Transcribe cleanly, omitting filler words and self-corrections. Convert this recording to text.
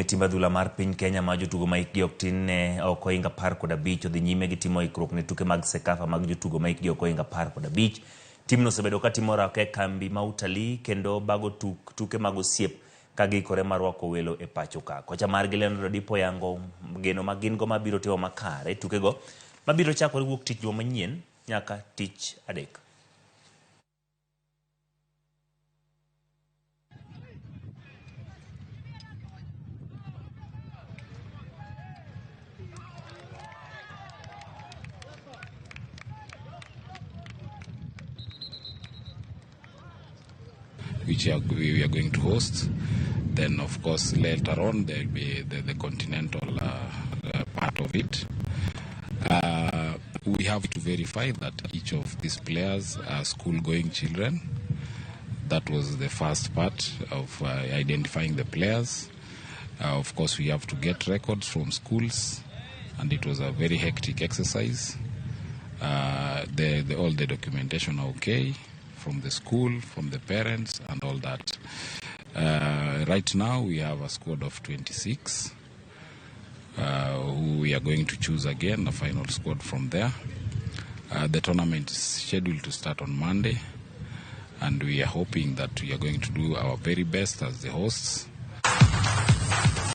Timba dhula mar piny Kenya ma jotugo ma hikgi ok tin ne ok ohinga 15 odhi nyime gi timo ikruok ne tuke mag CECAFA mag jotugo ma hikgi ok ohinga 15. Timno osebedo ka timo rake kambi ma utalii kendo bago tuke mag osiep ka giikore mar rwako welo e pacho ka. Kocha margi Leonardo Dipo yango geno ma gin go mabiro timo makare tukego mabiro chakore wuok tich juma manyien nyaka tich adek. Which we are going to host. Then, of course, later on there will be the continental part of it. We have to verify that each of these players are school-going children. That was the first part of identifying the players. Of course, we have to get records from schools, and it was a very hectic exercise. All the documentation are okay, from the school, from the parents, and all that. Right now, we have a squad of 26, who we are going to choose again, a final squad from there. The tournament is scheduled to start on Monday, and we are hoping that we are going to do our very best as the hosts